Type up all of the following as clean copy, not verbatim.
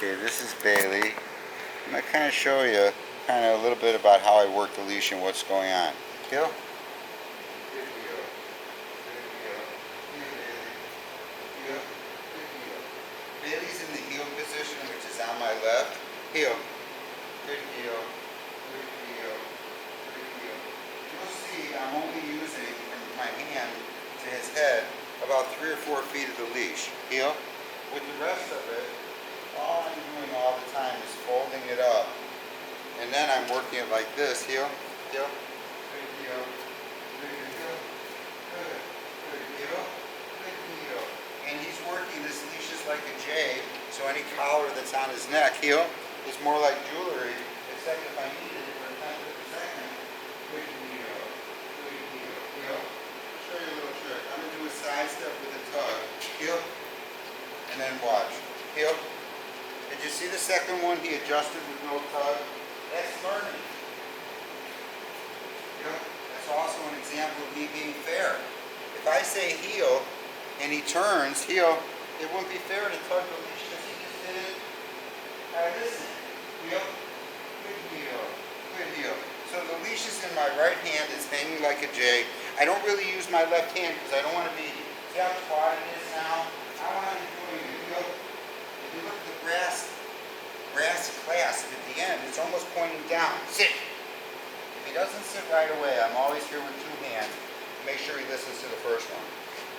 Okay, this is Bailey. I'm going to kind of show you a little bit about how I work the leash and what's going on. Heel. Good heel. Good heel. Heel. Heel. Good heel. Bailey's in the heel position, which is on my left. Heel. Good heel. Good heel. Good heel. You'll see I'm only using from my hand to his head about 3 or 4 feet of the leash. Heel. With the rest of it, all I'm doing all the time is folding it up. And then I'm working it like this. Heel, heel, good heel, good heel, good, good heel, good heel. And he's working, this leash is like a J, so any collar that's on his neck, heel, is more like jewelry, except if I needed it for a tenth of a second. Good heel, good heel, heel. I'll show you a little trick. I'm going to do a side step with a tug. Heel. And then watch. Heel. Did you see the second one he adjusted with no tug? That's learning. Heel. That's also an example of me being fair. If I say heel and he turns, heel, it wouldn't be fair to tug the leash because he just did it. Listen. Heel. Good heel. Good heel. So the leash is in my right hand. It's hanging like a J. I don't really use my left hand because I don't want to be, see how squat it is now? I want to doing it. Heel. If you look at the brass clasp at the end, it's almost pointing down. Sit. If he doesn't sit right away, I'm always here with 2 hands. Make sure he listens to the first one.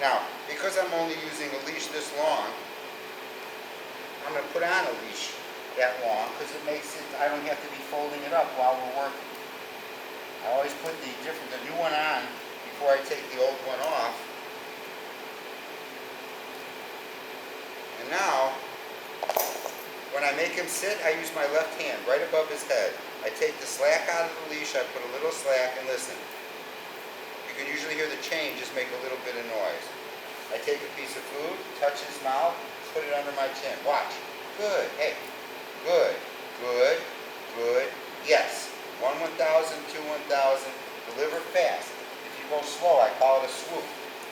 Now, because I'm only using a leash this long, I'm going to put on a leash that long because it makes it, I don't have to be folding it up while we're working. I always put the new one on before I take the old one off. And now, when I make him sit, I use my left hand right above his head. I take the slack out of the leash, I put a little slack, and listen. You can usually hear the chain just make a little bit of noise. I take a piece of food, touch his mouth, put it under my chin. Watch. Good. Hey. Good. Good. Good. Yes. 1 1,000, 2 1,000. Deliver fast. If you go slow, I call it a swoop.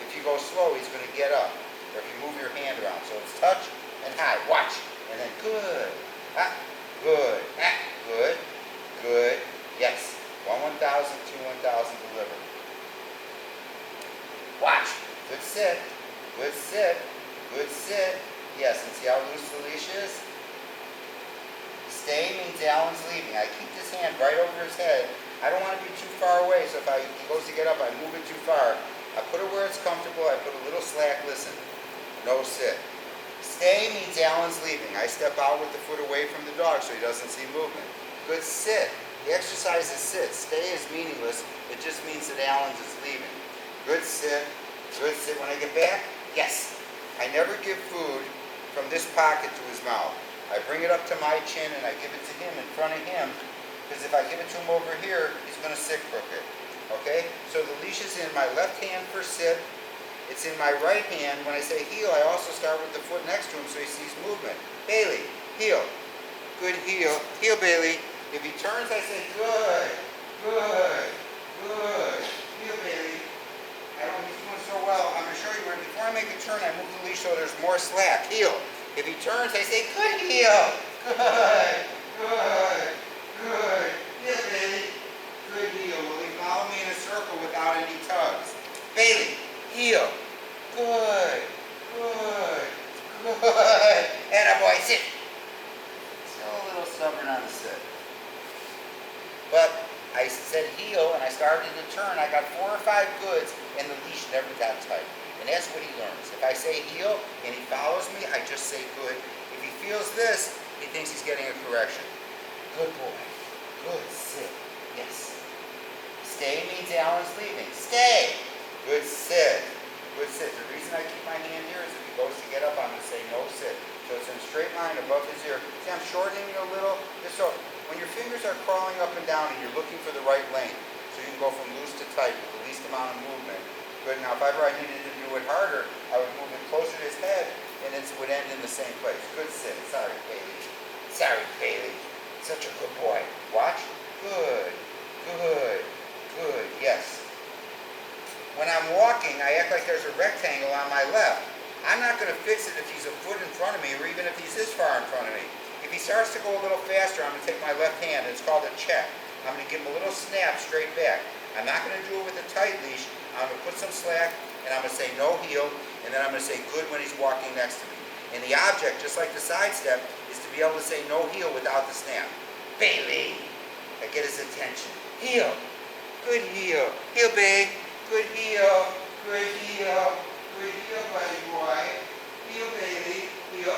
If you go slow, he's going to get up. Or if you move your hand around. So it's touch and high. Watch. And then good. Ah, good. Ah, good. Good. Yes. 1 1,000, 2 1,000, deliver. Watch. Good sit. Good sit. Good sit. Yes. And see how loose the leash is? Stay means Allan's leaving. I keep this hand right over his head. I don't want to be too far away, so if he goes to get up, I move it too far. I put it where it's comfortable. I put a little slack. Listen. No sit. Stay means Allan's leaving. I step out with the foot away from the dog so he doesn't see movement. Good sit. The exercise is sit. Stay is meaningless. It just means that Allan's is leaving. Good sit. Good sit. When I get back, yes. I never give food from this pocket to his mouth. I bring it up to my chin and I give it to him in front of him because if I give it to him over here, he's going to sit crooked. Okay? So the leash is in my left hand for sit. It's in my right hand. When I say heel, I also start with the foot next to him so he sees movement. Bailey, heel. Good heel. Heel, Bailey. If he turns, I say good. Good. Good. Heel, Bailey. He's doing so well. I'm going to show you where before I make a turn, I move the leash so there's more slack. Heel. If he turns, I say good heel. Good. Good. Good. Heel, Bailey. Good heel. Will he follow me in a circle without any tugs? Bailey. Heel. Good. Good. Good. And a boy, sit. Still a little stubborn on the sit. But I said heel and I started to turn. I got 4 or 5 goods and the leash never got tight. And that's what he learns. If I say heel and he follows me, I just say good. If he feels this, he thinks he's getting a correction. Good boy. Good sit. Yes. Stay means Allan's leaving. Stay. Good sit. Good sit. The reason I keep my hand here is if he goes to get up, I'm going to say no sit. So it's in a straight line above his ear. See, I'm shortening it a little. Just so when your fingers are crawling up and down and you're looking for the right length, so you can go from loose to tight with the least amount of movement. Good. Now, if ever I needed to do it harder, I would move it closer to his head and it would end in the same place. Good sit. Sorry, Bailey. Sorry, Bailey. Such a good boy. Watch. Good. Good. Good. Yes. When I'm walking, I act like there's a rectangle on my left. I'm not going to fix it if he's a foot in front of me or even if he's this far in front of me. If If he starts to go a little faster, I'm going to take my left hand. It's called a check. I'm going to give him a little snap straight back. I'm not going to do it with a tight leash. I'm going to put some slack, and I'm going to say no heel, and then I'm going to say good when he's walking next to me. And the object, just like the side step, is to be able to say no heel without the snap. Bailey! I get his attention. Heel. Good heel. Heel, babe. Good heel. Good heel. Good heel, buddy boy. Heel, Bailey. Heel.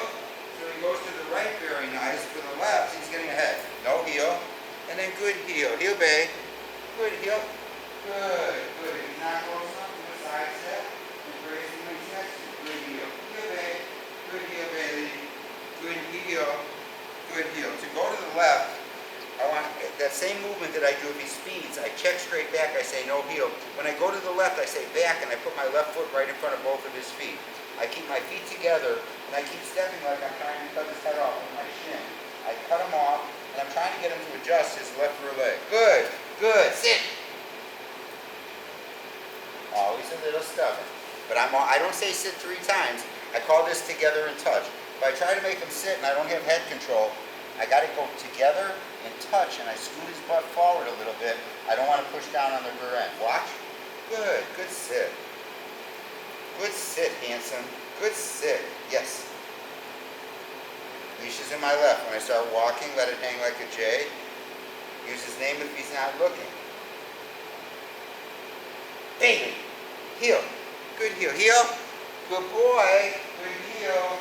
So he goes to the right very nice. For the left, he's getting ahead. No heel. And then good heel. Heel, babe. Good heel. Good. Good. If he's not going something, the side step. And raising my chest. Good heel. Heel, babe. Good heel, Bailey. Good heel. Good heel. To go to the left, I want that same movement that I do if he speeds. I check straight back, I say no heel. When I go to the left, I say back, and I put my left foot right in front of both of his feet. I keep my feet together, and I keep stepping like I'm trying to cut his head off with my shin. I cut him off, and I'm trying to get him to adjust his left rear leg. Good, good, sit. Always a little stubborn. But I don't say sit 3 times. I call this together and touch. If I try to make him sit and I don't have head control, I got to go together and touch, and I scoot his butt forward a little bit. I don't want to push down on the rear end. Watch. Good. Good sit. Good sit, handsome. Good sit. Yes. Leash is in my left. When I start walking, let it hang like a J. Use his name if he's not looking. Bailey. Heel. Good heel. Heel. Good boy. Good heel.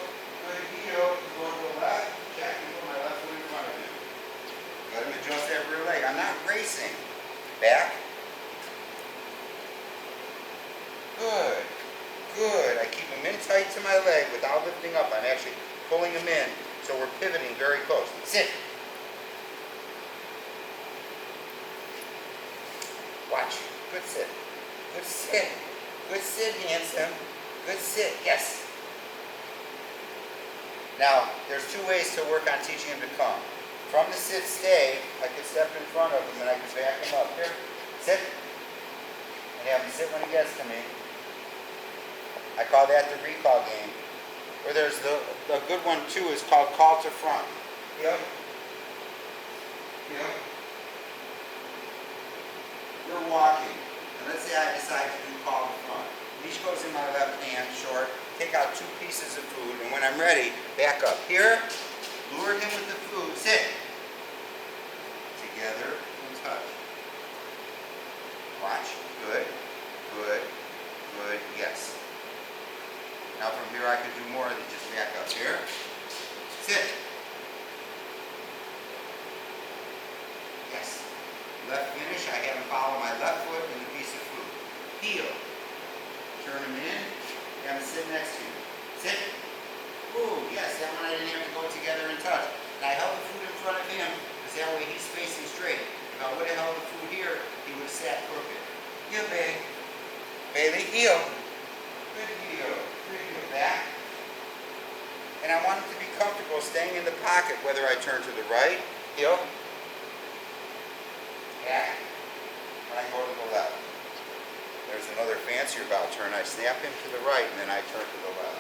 Good heel. Go to the left. Check. Let him adjust that rear leg. I'm not racing. Back. Good. Good. I keep him in tight to my leg without lifting up. I'm actually pulling him in, so we're pivoting very close. Sit. Watch. Good sit. Good sit. Good sit, handsome. Good sit. Yes. Now, there's 2 ways to work on teaching him to come. From the sit stay, I could step in front of him and I could back him up. Here, sit. And have him sit when he gets to me. I call that the recall game. Or there's the good one too is called call to front. Yep. Yep. We're walking. And let's say I decide to do call to front. Leash goes in my left hand, short. Take out 2 pieces of food, and when I'm ready, back up. Here. Lure him with the food. Sit. Together and touch. Watch. Good. Good. Good. Yes. Now from here I can do more than just back up. Here. Sit. Yes. Left finish. I have him follow my left foot and a piece of food. Heel. Turn him in. Have him sit next to you. Sit. Ooh, yes, that one I didn't have to go together and touch. And I held the food in front of him, because that way he's facing straight. If I would have held the food here, he would have sat crooked. Heel, babe. Bailey, heel. Good heel. Good heel. Back. And I want him to be comfortable staying in the pocket, whether I turn to the right, heel. Back. When I go to the left. There's another fancier bow turn. I snap him to the right, and then I turn to the left.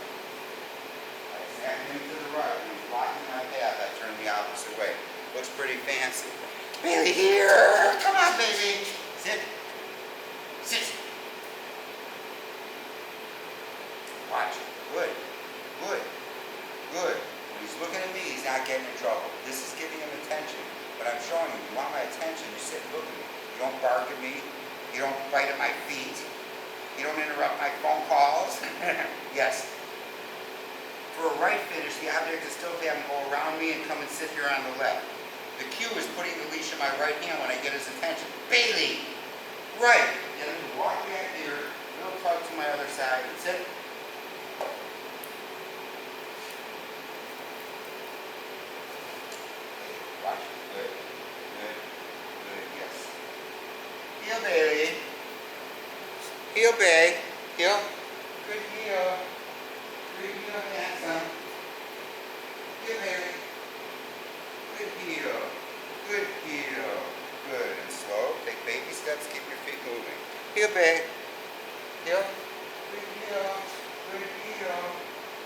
Snap him to the right. When he's blocking my path, I turn the opposite way. Looks pretty fancy. Bailey, here! Come on, baby! Sit. Sit. Watch. Good. Good. Good. When he's looking at me, he's not getting in trouble. This is giving him attention. But I'm showing him, you want my attention, you sit and look at me. You don't bark at me. You don't bite at my feet. You don't interrupt my phone calls. Yes. For a right finish, the object is still having to go around me and come and sit here on the left. The cue is putting the leash in my right hand when I get his attention. Bailey! Right. Get him to walk back here, little tug to my other side, and sit. Watch. Good. Good. Good. Yes. Heel, Bailey. Heel, babe. Heel. Good heel. Good heel, handsome. Heel, Bailey. Good heel. Good heel. Good. And slow. Take baby steps. Keep your feet moving. Heel, babe. Heel. Good heel. Good heel.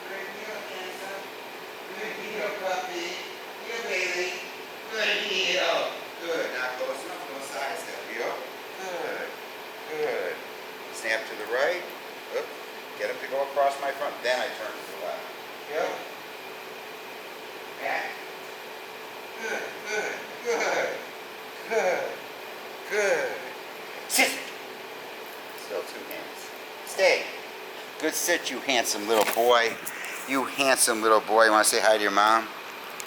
Good heel, handsome. Good heel, puppy. Heel, snap to the right. Oop. Get him to go across my front. Then I turn to the left. Go. Back. Good, good, good, good, good. Sit. Still 2 hands. Stay. Good sit, you handsome little boy. You handsome little boy. You want to say hi to your mom?